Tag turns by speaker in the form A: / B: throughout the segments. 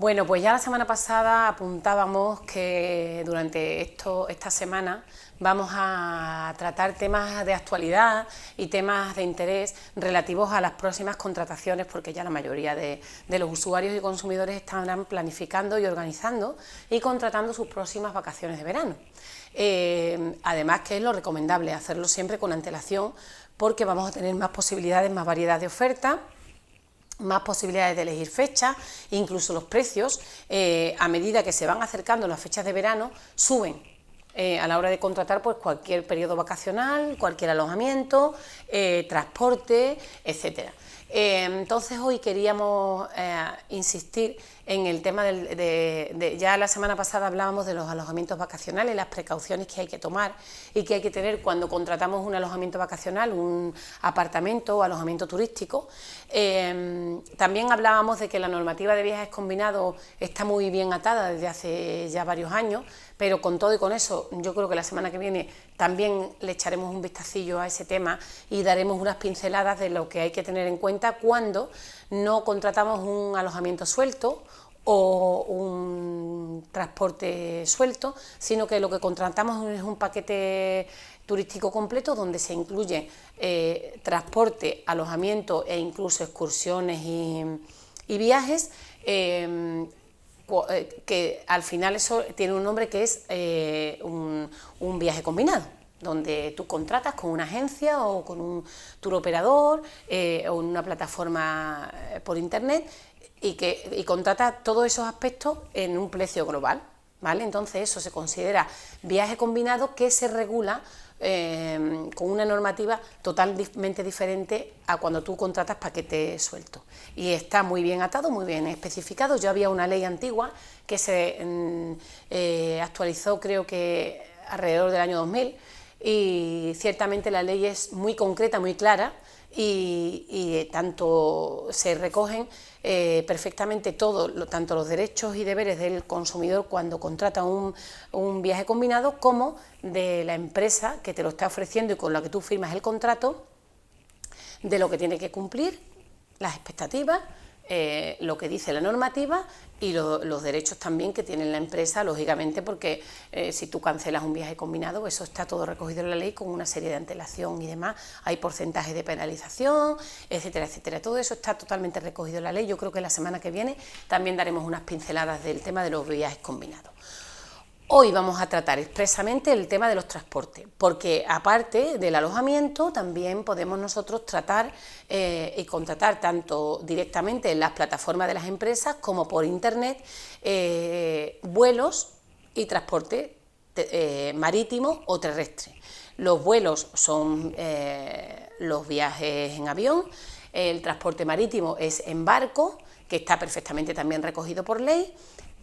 A: Bueno, pues ya la semana pasada apuntábamos que durante esta semana vamos a tratar temas de actualidad y temas de interés relativos a las próximas contrataciones, porque ya la mayoría de los usuarios y consumidores estarán planificando y organizando y contratando sus próximas vacaciones de verano. Además, que es lo recomendable, hacerlo siempre con antelación, porque vamos a tener más posibilidades, más variedad de ofertas, más posibilidades de elegir fechas, incluso los precios, a medida que se van acercando las fechas de verano, suben a la hora de contratar pues cualquier periodo vacacional, cualquier alojamiento, transporte, etcétera. Entonces hoy queríamos insistir en el tema ya la semana pasada hablábamos de los alojamientos vacacionales, las precauciones que hay que tomar y que hay que tener cuando contratamos un alojamiento vacacional, un apartamento o alojamiento turístico. También hablábamos de que la normativa de viajes combinados está muy bien atada desde hace ya varios años, pero con todo y con eso yo creo que la semana que viene también le echaremos un vistacillo a ese tema y daremos unas pinceladas de lo que hay que tener en cuenta cuando no contratamos un alojamiento suelto o un transporte suelto, sino que lo que contratamos es un paquete turístico completo donde se incluye transporte, alojamiento e incluso excursiones y viajes, que al final eso tiene un nombre que es un viaje combinado, donde tú contratas con una agencia o con un tour operador o una plataforma por internet y contratas todos esos aspectos en un precio global, ¿vale? Entonces eso se considera viaje combinado, que se regula con una normativa totalmente diferente a cuando tú contratas paquete suelto, y está muy bien atado, muy bien especificado. Ya había una ley antigua que se actualizó, creo que alrededor del año 2000, y ciertamente la ley es muy concreta, muy clara, y tanto se recogen perfectamente tanto los derechos y deberes del consumidor cuando contrata un viaje combinado, como de la empresa que te lo está ofreciendo y con la que tú firmas el contrato, de lo que tiene que cumplir, las expectativas, lo que dice la normativa y los derechos también que tiene la empresa, lógicamente, porque si tú cancelas un viaje combinado, eso está todo recogido en la ley con una serie de antelación y demás, hay porcentajes de penalización, etcétera, etcétera. Todo eso está totalmente recogido en la ley. Yo creo que la semana que viene también daremos unas pinceladas del tema de los viajes combinados. Hoy vamos a tratar expresamente el tema de los transportes, porque aparte del alojamiento también podemos nosotros tratar y contratar tanto directamente en las plataformas de las empresas como por internet vuelos y transporte marítimo o terrestre. Los vuelos son los viajes en avión, el transporte marítimo es en barco, que está perfectamente también recogido por ley.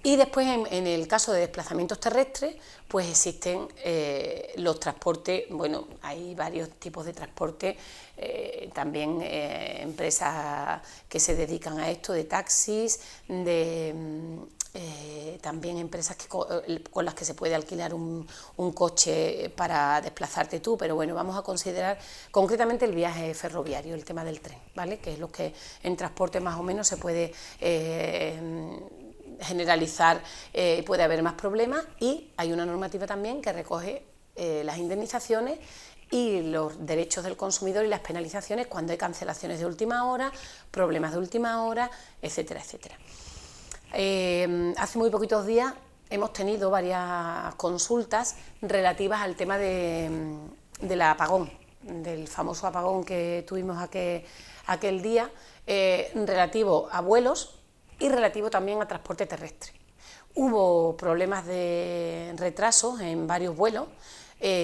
A: Y después, en el caso de desplazamientos terrestres, pues existen los transportes. Bueno, hay varios tipos de transporte, también empresas que se dedican a esto, de taxis, también empresas con las que se puede alquilar un coche para desplazarte tú, pero bueno, vamos a considerar concretamente el viaje ferroviario, el tema del tren, ¿vale? Que es lo que en transporte más o menos se puede generalizar, puede haber más problemas, y hay una normativa también que recoge las indemnizaciones y los derechos del consumidor y las penalizaciones cuando hay cancelaciones de última hora, problemas de última hora, etcétera, etcétera. Hace muy poquitos días hemos tenido varias consultas relativas al tema del apagón, del famoso apagón que tuvimos aquel día, relativo a vuelos y relativo también a transporte terrestre. Hubo problemas de retrasos en varios vuelos,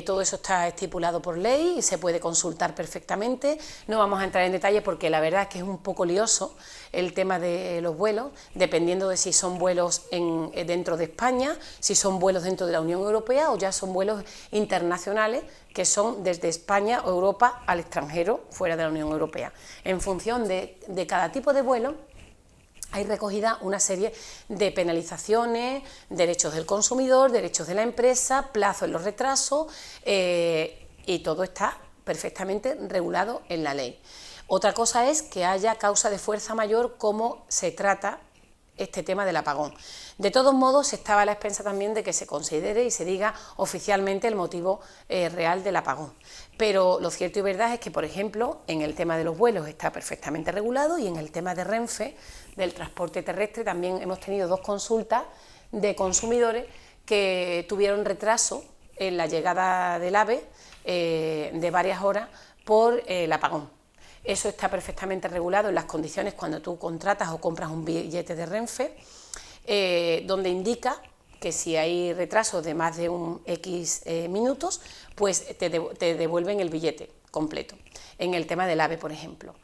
A: todo eso está estipulado por ley y se puede consultar perfectamente. No vamos a entrar en detalle porque la verdad es que es un poco lioso el tema de los vuelos, dependiendo de si son vuelos dentro de España, si son vuelos dentro de la Unión Europea o ya son vuelos internacionales, que son desde España o Europa al extranjero, fuera de la Unión Europea. En función de cada tipo de vuelo, hay recogida una serie de penalizaciones, derechos del consumidor, derechos de la empresa, plazo en los retrasos, y todo está perfectamente regulado en la ley. Otra cosa es que haya causa de fuerza mayor, como se trata este tema del apagón. De todos modos, estaba a la expensa también de que se considere y se diga oficialmente el motivo real del apagón. Pero lo cierto y verdad es que, por ejemplo, en el tema de los vuelos está perfectamente regulado, y en el tema de Renfe, del transporte terrestre, también hemos tenido 2 consultas de consumidores que tuvieron retraso en la llegada del AVE de varias horas por el apagón. Eso está perfectamente regulado en las condiciones cuando tú contratas o compras un billete de Renfe, donde indica que si hay retrasos de más de un X minutos, pues te devuelven el billete completo. En el tema del AVE, por ejemplo,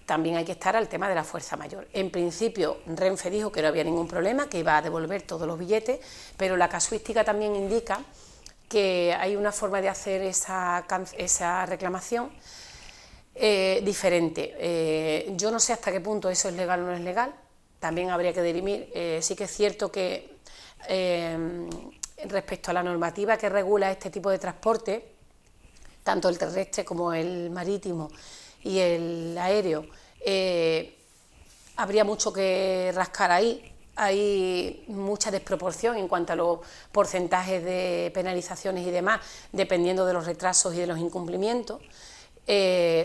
A: también hay que estar al tema de la fuerza mayor. En principio, Renfe dijo que no había ningún problema, que iba a devolver todos los billetes, pero la casuística también indica que hay una forma de hacer esa reclamación diferente. Yo no sé hasta qué punto eso es legal o no es legal, también habría que dirimir. Sí que es cierto que respecto a la normativa que regula este tipo de transporte, tanto el terrestre como el marítimo y el aéreo, habría mucho que rascar ahí. Hay mucha desproporción en cuanto a los porcentajes de penalizaciones y demás, dependiendo de los retrasos y de los incumplimientos,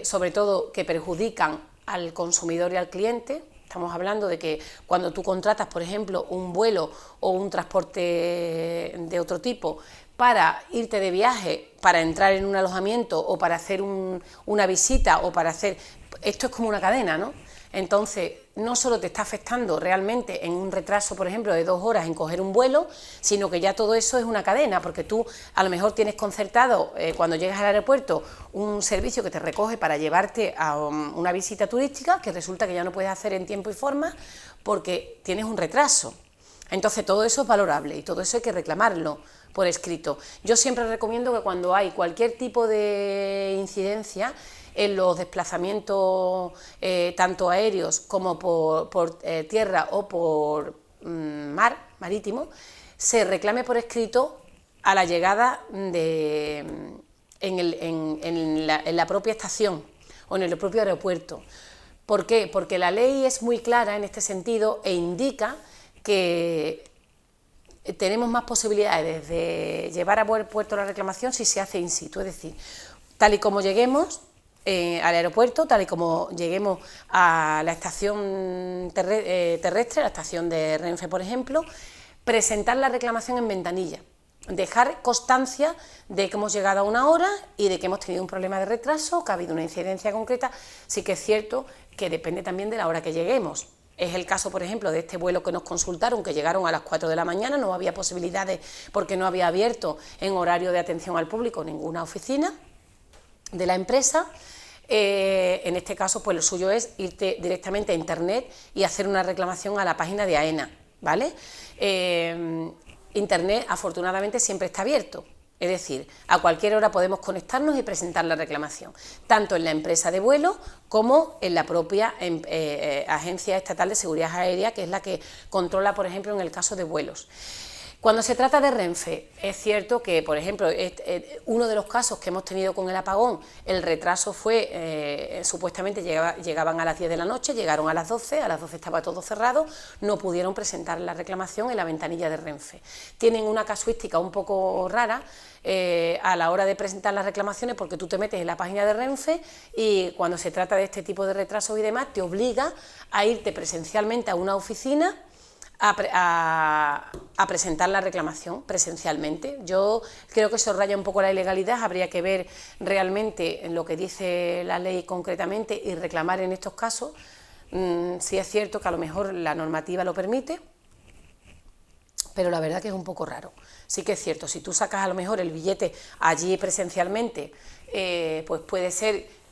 A: sobre todo que perjudican al consumidor y al cliente. Estamos hablando de que cuando tú contratas, por ejemplo, un vuelo o un transporte de otro tipo para irte de viaje, para entrar en un alojamiento o para hacer una visita o para hacer... Esto es como una cadena, ¿no? Entonces, no solo te está afectando realmente en un retraso, por ejemplo, de 2 horas en coger un vuelo, sino que ya todo eso es una cadena, porque tú a lo mejor tienes concertado, cuando llegas al aeropuerto, un servicio que te recoge para llevarte a una visita turística, que resulta que ya no puedes hacer en tiempo y forma porque tienes un retraso. Entonces, todo eso es valorable y todo eso hay que reclamarlo por escrito. Yo siempre recomiendo que cuando hay cualquier tipo de incidencia en los desplazamientos tanto aéreos como por tierra o por marítimo, se reclame por escrito a la llegada en la propia estación o en el propio aeropuerto. ¿Por qué? Porque la ley es muy clara en este sentido e indica que tenemos más posibilidades de llevar a buen puerto la reclamación si se hace in situ, es decir, tal y como lleguemos al aeropuerto, tal y como lleguemos a la estación terrestre, la estación de Renfe, por ejemplo, presentar la reclamación en ventanilla, dejar constancia de que hemos llegado a una hora y de que hemos tenido un problema de retraso, que ha habido una incidencia concreta. Sí que es cierto que depende también de la hora que lleguemos. Es el caso, por ejemplo, de este vuelo que nos consultaron, que llegaron a las 4 de la mañana, no había posibilidades porque no había abierto en horario de atención al público ninguna oficina de la empresa. En este caso, pues lo suyo es irte directamente a Internet y hacer una reclamación a la página de AENA, ¿vale? Internet, afortunadamente, siempre está abierto. Es decir, a cualquier hora podemos conectarnos y presentar la reclamación, tanto en la empresa de vuelo como en la propia Agencia Estatal de Seguridad Aérea, que es la que controla, por ejemplo, en el caso de vuelos. Cuando se trata de Renfe, es cierto que, por ejemplo, uno de los casos que hemos tenido con el apagón, el retraso fue, supuestamente llegaban a las 10 de la noche, llegaron a las 12 estaba todo cerrado, no pudieron presentar la reclamación en la ventanilla de Renfe. Tienen una casuística un poco rara a la hora de presentar las reclamaciones, porque tú te metes en la página de Renfe y cuando se trata de este tipo de retrasos y demás, te obliga a irte presencialmente a una oficina a presentar la reclamación presencialmente. Yo creo que eso raya un poco la ilegalidad, habría que ver realmente lo que dice la ley concretamente y reclamar en estos casos. Sí es cierto que a lo mejor la normativa lo permite, pero la verdad que es un poco raro. Sí que es cierto, si tú sacas a lo mejor el billete allí presencialmente, pues puede ser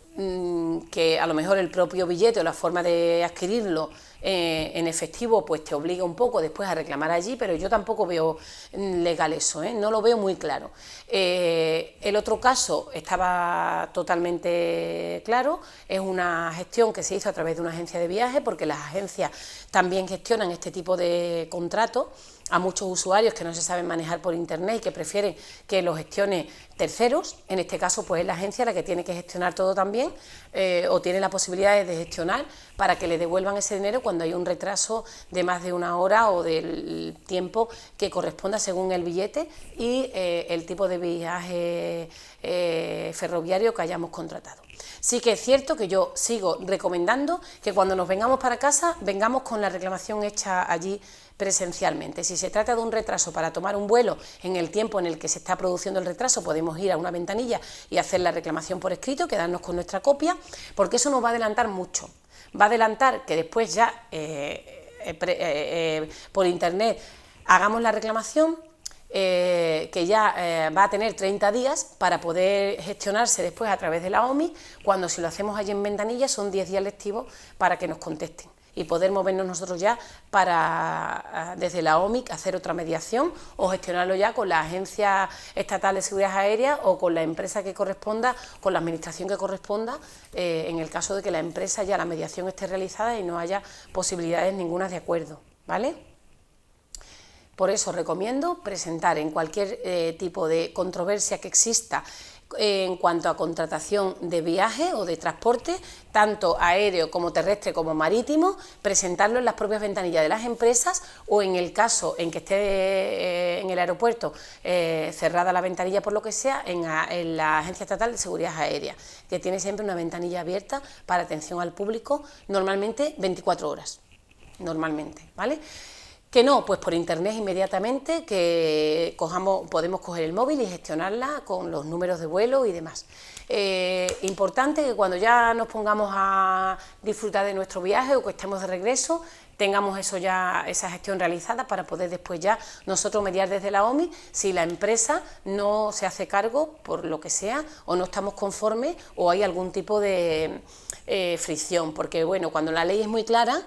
A: que a lo mejor el propio billete o la forma de adquirirlo en efectivo pues te obliga un poco después a reclamar allí, pero yo tampoco veo legal eso, no lo veo muy claro. El otro caso estaba totalmente claro, es una gestión que se hizo a través de una agencia de viaje, porque las agencias también gestionan este tipo de contratos a muchos usuarios que no se saben manejar por internet y que prefieren que lo gestione terceros. En este caso pues es la agencia la que tiene que gestionar todo también, o tiene la posibilidad de gestionar para que le devuelvan ese dinero cuando hay un retraso de más de una hora o del tiempo que corresponda según el billete y el tipo de viaje ferroviario que hayamos contratado. Sí que es cierto que yo sigo recomendando que cuando nos vengamos para casa vengamos con la reclamación hecha allí presencialmente. Si se trata de un retraso para tomar un vuelo en el tiempo en el que se está produciendo el retraso, podemos ir a una ventanilla y hacer la reclamación por escrito, quedarnos con nuestra copia, porque eso nos va a adelantar mucho. Va a adelantar que después ya por internet hagamos la reclamación, que ya va a tener 30 días para poder gestionarse después a través de la OMIC, cuando si lo hacemos allí en ventanilla son 10 días lectivos para que nos contesten y poder movernos nosotros ya para desde la OMIC hacer otra mediación o gestionarlo ya con la Agencia Estatal de Seguridad Aérea o con la empresa que corresponda, con la administración que corresponda, en el caso de que la empresa ya la mediación esté realizada y no haya posibilidades ninguna de acuerdo, ¿vale? Por eso recomiendo presentar en cualquier tipo de controversia que exista en cuanto a contratación de viaje o de transporte, tanto aéreo como terrestre como marítimo, presentarlo en las propias ventanillas de las empresas o en el caso en que esté en el aeropuerto cerrada la ventanilla por lo que sea, en la Agencia Estatal de Seguridad Aérea, que tiene siempre una ventanilla abierta para atención al público, normalmente 24 horas, normalmente, ¿vale? Que no, pues por internet inmediatamente, que podemos coger el móvil y gestionarla con los números de vuelo y demás. Importante que cuando ya nos pongamos a disfrutar de nuestro viaje o que estemos de regreso, tengamos esa gestión realizada para poder después ya nosotros mediar desde la OMI si la empresa no se hace cargo por lo que sea o no estamos conformes o hay algún tipo de fricción, porque bueno, cuando la ley es muy clara,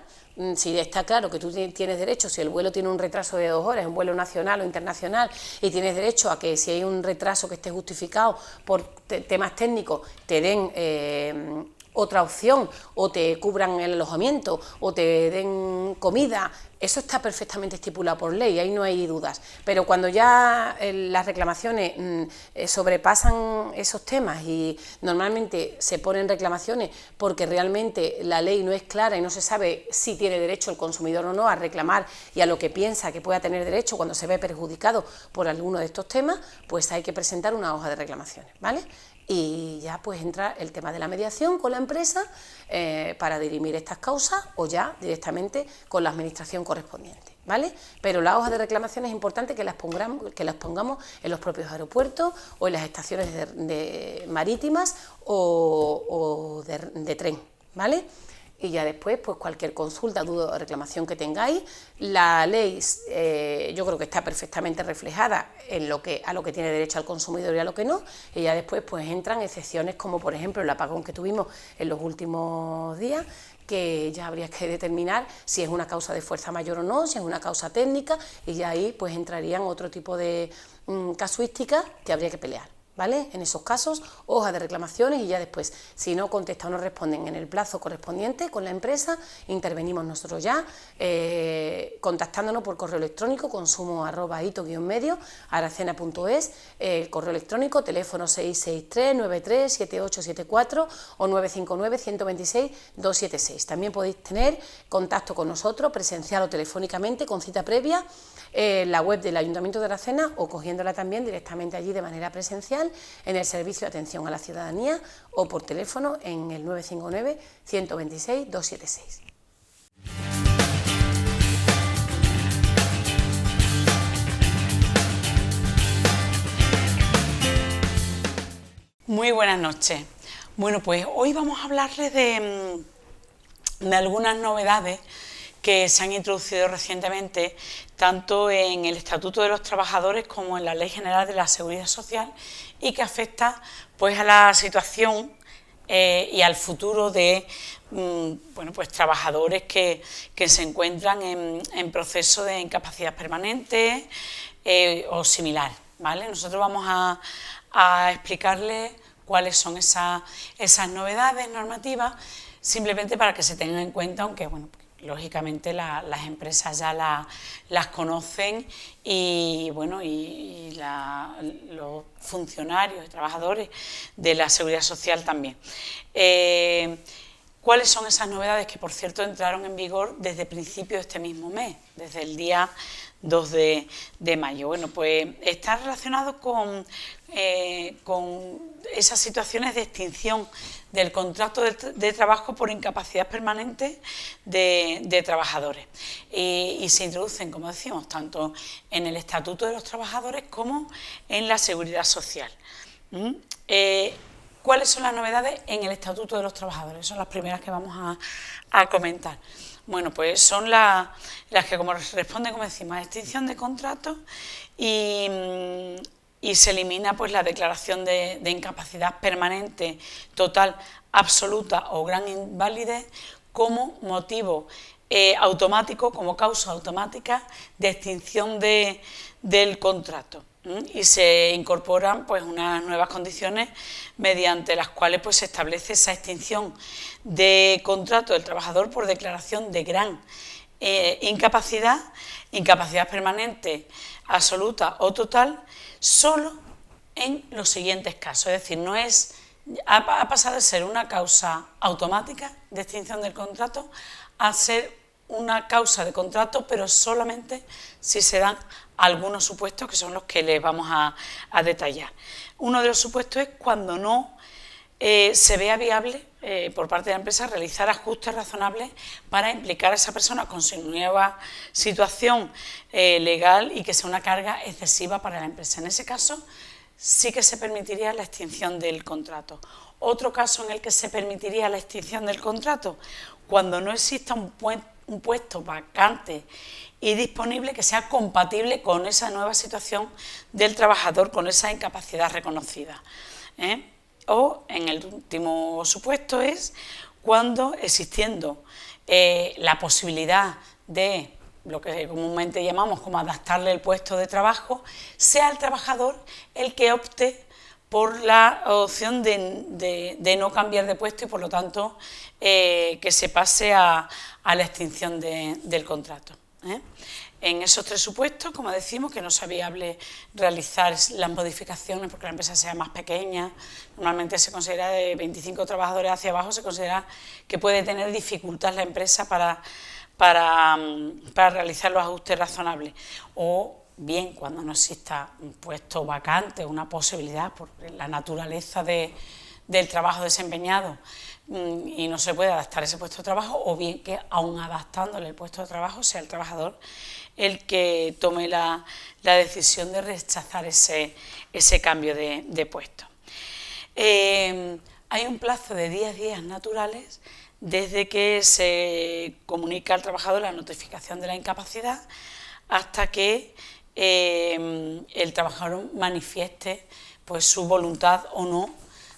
A: si está claro que tú tienes derecho, si el vuelo tiene un retraso de 2 horas, un vuelo nacional o internacional, y tienes derecho a que si hay un retraso que esté justificado por temas técnicos, te den otra opción, o te cubran el alojamiento, o te den comida, eso está perfectamente estipulado por ley, ahí no hay dudas. Pero cuando ya las reclamaciones sobrepasan esos temas y normalmente se ponen reclamaciones porque realmente la ley no es clara y no se sabe si tiene derecho el consumidor o no a reclamar y a lo que piensa que pueda tener derecho cuando se ve perjudicado por alguno de estos temas, pues hay que presentar una hoja de reclamaciones, ¿vale? Y ya pues entra el tema de la mediación con la empresa para dirimir estas causas o ya directamente con la administración correspondiente, ¿vale? Pero la hoja de reclamación es importante que las pongamos en los propios aeropuertos o en las estaciones marítimas o de tren, ¿vale? Y ya después, pues cualquier consulta, duda o reclamación que tengáis, la ley yo creo que está perfectamente reflejada en a lo que tiene derecho al consumidor y a lo que no, y ya después pues entran excepciones como por ejemplo el apagón que tuvimos en los últimos días, que ya habría que determinar si es una causa de fuerza mayor o no, si es una causa técnica, y ya ahí pues entrarían otro tipo de casuísticas que habría que pelear, ¿vale? En esos casos, hoja de reclamaciones y ya después, si no contestan o no responden en el plazo correspondiente con la empresa, intervenimos nosotros ya, contactándonos por correo electrónico consumo@ito-medio, aracena.es, el correo electrónico, teléfono 663-93-7874 o 959-126-276. También podéis tener contacto con nosotros, presencial o telefónicamente, con cita previa, la web del Ayuntamiento de Aracena o cogiéndola también directamente allí de manera presencial en el servicio de atención a la ciudadanía o por teléfono en el 959-126-276.
B: Muy buenas noches. Bueno, pues hoy vamos a hablarles de algunas novedades que se han introducido recientemente tanto en el Estatuto de los Trabajadores como en la Ley General de la Seguridad Social y que afecta pues a la situación y al futuro de pues trabajadores que se encuentran en proceso de incapacidad permanente o similar, ¿vale? Nosotros vamos a explicarles cuáles son esas novedades normativas, simplemente para que se tengan en cuenta, aunque bueno, lógicamente las empresas ya las conocen y bueno, los funcionarios y trabajadores de la Seguridad Social también. ¿Cuáles son esas novedades que, por cierto, entraron en vigor desde principios de este mismo mes, desde el día 2 de mayo? Bueno, pues está relacionado con esas situaciones de extinción del contrato de trabajo por incapacidad permanente de trabajadores. Y se introducen, como decimos, tanto en el Estatuto de los Trabajadores como en la Seguridad Social. ¿Cuáles son las novedades en el Estatuto de los Trabajadores? Son las primeras que vamos a comentar. Bueno, pues son las que como responden, como decimos, a extinción de contratos y se elimina pues la declaración de incapacidad permanente, total, absoluta o gran invalidez como motivo automático, como causa automática de extinción del contrato. Y se incorporan pues unas nuevas condiciones mediante las cuales pues se establece esa extinción de contrato del trabajador por declaración de gran incapacidad permanente, absoluta o total, solo en los siguientes casos. Es decir, ha pasado de ser una causa automática de extinción del contrato a ser una causa de contrato, pero solamente si se dan algunos supuestos que son los que les vamos a detallar. Uno de los supuestos es cuando no se vea viable por parte de la empresa realizar ajustes razonables para implicar a esa persona con su nueva situación legal y que sea una carga excesiva para la empresa. En ese caso sí que se permitiría la extinción del contrato. Otro caso en el que se permitiría la extinción del contrato, cuando no exista un puesto vacante y disponible que sea compatible con esa nueva situación del trabajador, con esa incapacidad reconocida. O, en el último supuesto, es cuando existiendo la posibilidad de lo que comúnmente llamamos como adaptarle el puesto de trabajo, sea el trabajador el que opte por la opción de no cambiar de puesto y, por lo tanto, que se pase a la extinción del contrato. En esos tres supuestos, como decimos, que no sea viable realizar las modificaciones porque la empresa sea más pequeña, normalmente se considera de 25 trabajadores hacia abajo, se considera que puede tener dificultad la empresa para realizar los ajustes razonables, o bien cuando no exista un puesto vacante, una posibilidad por la naturaleza del trabajo desempeñado y no se puede adaptar ese puesto de trabajo, o bien que aun adaptándole el puesto de trabajo sea el trabajador el que tome la decisión de rechazar ese cambio de puesto. Hay un plazo de 10 días naturales desde que se comunica al trabajador la notificación de la incapacidad hasta que el trabajador manifieste pues su voluntad o no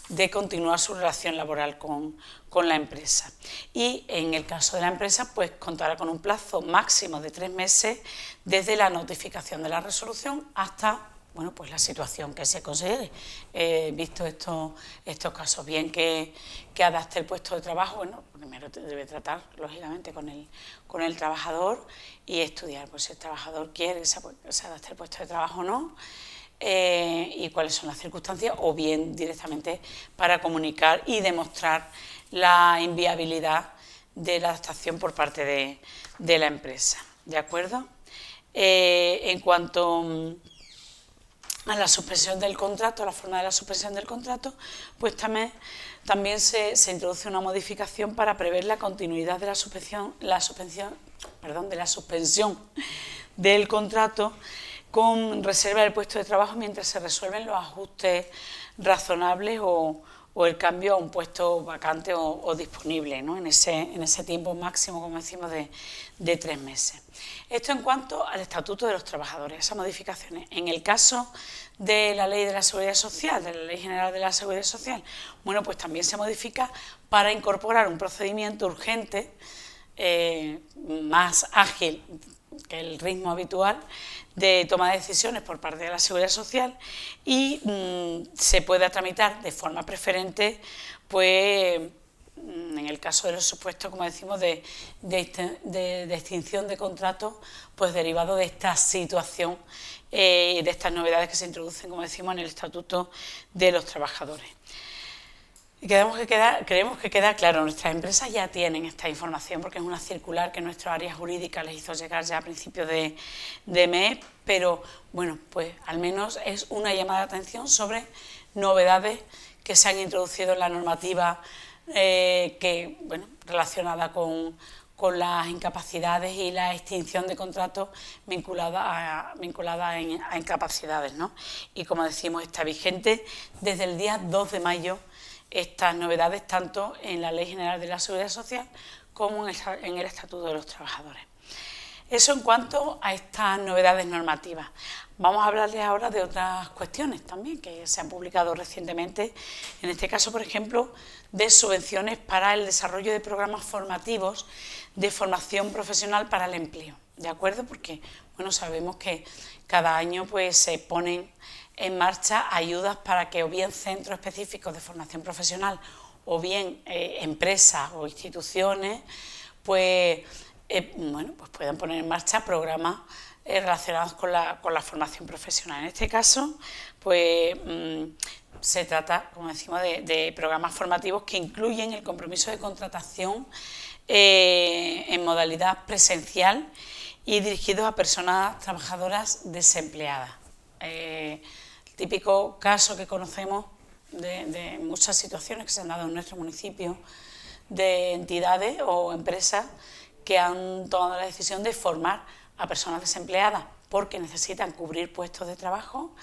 B: de continuar su relación laboral con la empresa. Y en el caso de la empresa, pues contará con un plazo máximo de 3 meses desde la notificación de la resolución hasta, bueno, pues la situación que se considere. Visto estos casos, bien que adapte el puesto de trabajo, bueno, primero debe tratar, lógicamente, con el trabajador y estudiar, pues si el trabajador quiere que se adapte el puesto de trabajo o no, y cuáles son las circunstancias, o bien directamente para comunicar y demostrar la inviabilidad de la adaptación por parte de la empresa. ¿De acuerdo? En cuanto a la suspensión del contrato, a la forma de la suspensión del contrato, pues también se introduce una modificación para prever la continuidad de la suspensión del contrato con reserva del puesto de trabajo mientras se resuelven los ajustes razonables o el cambio a un puesto vacante o disponible, ¿no? en ese tiempo máximo, como decimos, de 3 meses. Esto en cuanto al Estatuto de los Trabajadores, esas modificaciones. En el caso de la Ley de la Seguridad Social, de la Ley General de la Seguridad Social, bueno, pues también se modifica para incorporar un procedimiento urgente, más ágil que el ritmo habitual de toma de decisiones por parte de la Seguridad Social, y se pueda tramitar de forma preferente pues en el caso de los supuestos, como decimos, de extinción de contratos, pues derivado de esta situación, de estas novedades que se introducen, como decimos, en el Estatuto de los Trabajadores. Y creemos que queda claro, nuestras empresas ya tienen esta información porque es una circular que nuestra área jurídica les hizo llegar ya a principios de mes, pero bueno, pues al menos es una llamada de atención sobre novedades que se han introducido en la normativa relacionada con las incapacidades y la extinción de contratos vinculada a incapacidades, ¿no? Y como decimos, está vigente desde el día 2 de mayo estas novedades tanto en la Ley General de la Seguridad Social como en el Estatuto de los Trabajadores. Eso en cuanto a estas novedades normativas. Vamos a hablarles ahora de otras cuestiones también que se han publicado recientemente, en este caso, por ejemplo, de subvenciones para el desarrollo de programas formativos de formación profesional para el empleo, ¿de acuerdo? Porque, bueno, sabemos que cada año pues se ponen en marcha ayudas para que o bien centros específicos de formación profesional o bien empresas o instituciones pues puedan poner en marcha programas relacionados con la formación profesional. En este caso, pues se trata, como decimos, de programas formativos que incluyen el compromiso de contratación en modalidad presencial y dirigidos a personas trabajadoras desempleadas. El típico caso que conocemos de muchas situaciones que se han dado en nuestro municipio de entidades o empresas que han tomado la decisión de formar a personas desempleadas porque necesitan cubrir puestos de trabajo,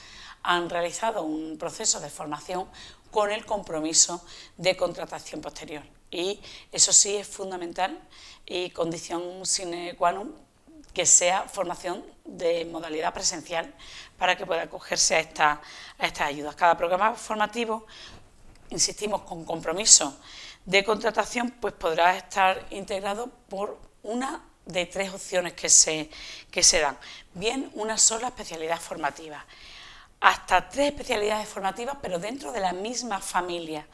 B: han realizado un proceso de formación con el compromiso de contratación posterior. Y eso sí es fundamental y condición sine qua non que sea formación de modalidad presencial para que pueda acogerse a estas ayudas. Cada programa formativo, insistimos, con compromiso de contratación, pues podrá estar integrado por una de 3 opciones que se dan. Bien, una sola especialidad formativa, hasta 3 especialidades formativas, pero dentro de la misma familia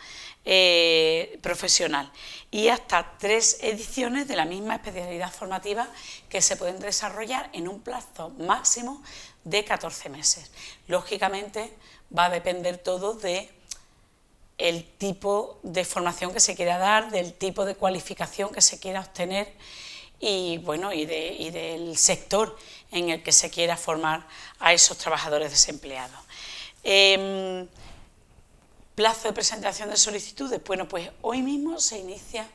B: profesional, y hasta 3 ediciones de la misma especialidad formativa que se pueden desarrollar en un plazo máximo de 14 meses. Lógicamente va a depender todo de el tipo de formación que se quiera dar, del tipo de cualificación que se quiera obtener y del sector en el que se quiera formar a esos trabajadores desempleados. Plazo de presentación de solicitudes. Bueno, pues hoy mismo se inicia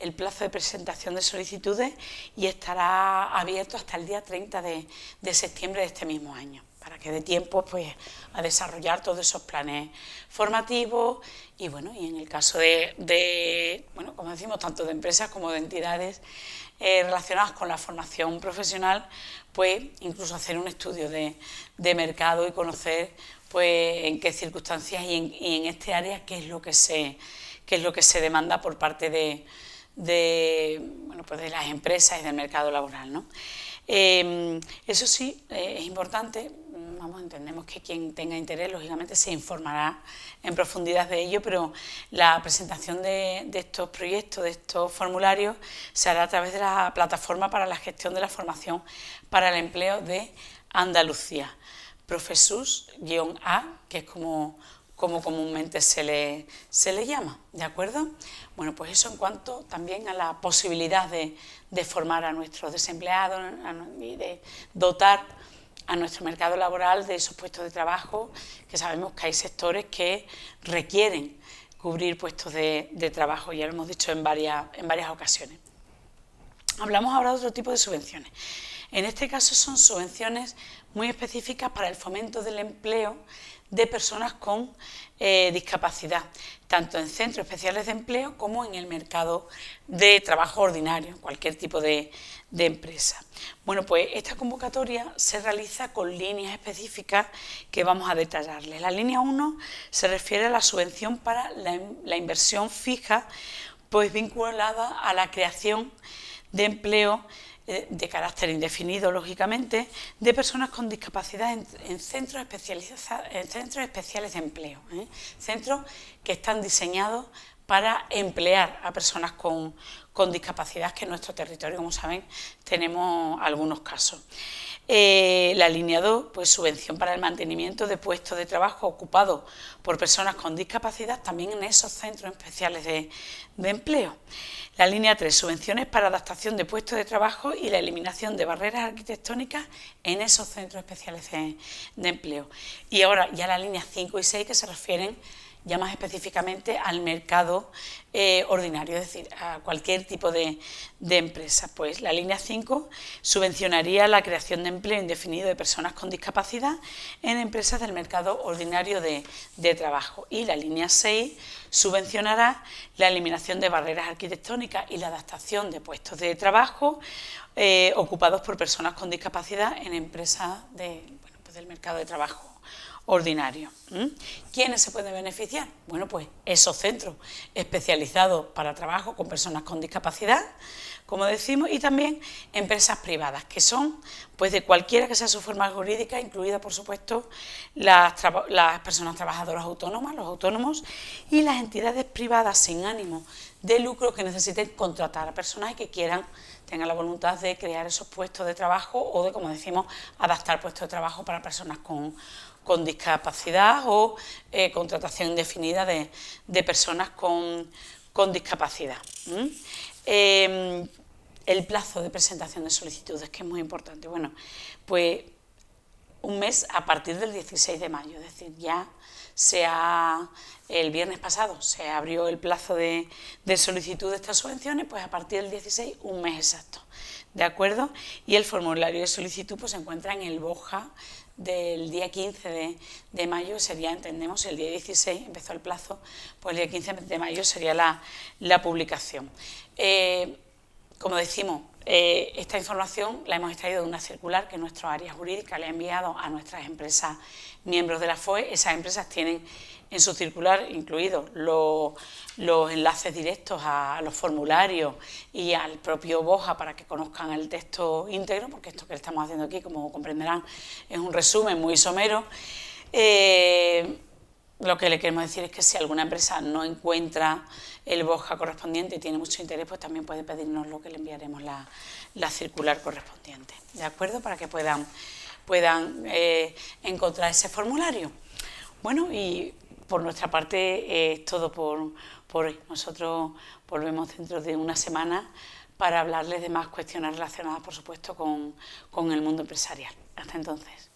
B: el plazo de presentación de solicitudes y estará abierto hasta el día 30 de septiembre de este mismo año, para que dé tiempo pues a desarrollar todos esos planes formativos y en el caso como decimos, tanto de empresas como de entidades relacionadas con la formación profesional, pues incluso hacer un estudio de mercado y conocer pues en qué circunstancias y en este área qué es lo que se demanda por parte de las empresas y del mercado laboral, ¿no? Eso sí, es importante, entendemos que quien tenga interés lógicamente se informará en profundidad de ello, pero la presentación de estos proyectos, de estos formularios, se hará a través de la plataforma para la gestión de la formación para el empleo de Andalucía, Profesus-A, que es como comúnmente se le llama, ¿de acuerdo? Bueno, pues eso en cuanto también a la posibilidad de formar a nuestros desempleados y de dotar a nuestro mercado laboral de esos puestos de trabajo, que sabemos que hay sectores que requieren cubrir puestos de trabajo, ya lo hemos dicho en varias ocasiones. Hablamos ahora de otro tipo de subvenciones. En este caso son subvenciones muy específicas para el fomento del empleo de personas con discapacidad, tanto en centros especiales de empleo como en el mercado de trabajo ordinario, cualquier tipo de empresa. Bueno, pues esta convocatoria se realiza con líneas específicas que vamos a detallarles. La línea 1 se refiere a la subvención para la inversión fija, pues vinculada a la creación de empleo de carácter indefinido, lógicamente, de personas con discapacidad en centros especiales de empleo, centros que están diseñados para emplear a personas con discapacidad, que en nuestro territorio, como saben, tenemos algunos casos. La línea 2, pues subvención para el mantenimiento de puestos de trabajo ocupados por personas con discapacidad, también en esos centros especiales de empleo. La línea 3, subvenciones para adaptación de puestos de trabajo y la eliminación de barreras arquitectónicas en esos centros especiales de empleo. Y ahora ya la línea 5 y 6, que se refieren ya más específicamente al mercado ordinario, es decir, a cualquier tipo de empresa. Pues la línea 5 subvencionaría la creación de empleo indefinido de personas con discapacidad en empresas del mercado ordinario de trabajo, y la línea 6 subvencionará la eliminación de barreras arquitectónicas y la adaptación de puestos de trabajo ocupados por personas con discapacidad en empresas del mercado de trabajo ordinario. ¿Quiénes se pueden beneficiar? Bueno, pues esos centros especializados para trabajo con personas con discapacidad, como decimos, y también empresas privadas, que son pues de cualquiera que sea su forma jurídica, incluida por supuesto las personas trabajadoras autónomas, los autónomos, y las entidades privadas sin ánimo de lucro que necesiten contratar a personas y que tengan la voluntad de crear esos puestos de trabajo o de, como decimos, adaptar puestos de trabajo para personas con discapacidad o contratación indefinida de personas con discapacidad. El plazo de presentación de solicitudes, que es muy importante. Bueno, pues un mes a partir del 16 de mayo, es decir, ya el viernes pasado se abrió el plazo de solicitud de estas subvenciones, pues a partir del 16, un mes exacto, ¿de acuerdo? Y el formulario de solicitud pues se encuentra en el BOJA del día 15 de mayo, sería, entendemos, el día 16 empezó el plazo, pues el día 15 de mayo sería la publicación. Como decimos, esta información la hemos extraído de una circular que nuestra área jurídica le ha enviado a nuestras empresas miembros de la FOE. Esas empresas tienen en su circular incluidos los enlaces directos a los formularios y al propio BOJA para que conozcan el texto íntegro, porque esto que estamos haciendo aquí, como comprenderán, es un resumen muy somero. Lo que le queremos decir es que si alguna empresa no encuentra el BOJA correspondiente y tiene mucho interés, pues también puede pedirnos lo que le enviaremos la circular correspondiente, ¿de acuerdo? Para que puedan encontrar ese formulario. Bueno, y por nuestra parte es todo por hoy. Nosotros volvemos dentro de una semana para hablarles de más cuestiones relacionadas, por supuesto, con el mundo empresarial. Hasta entonces.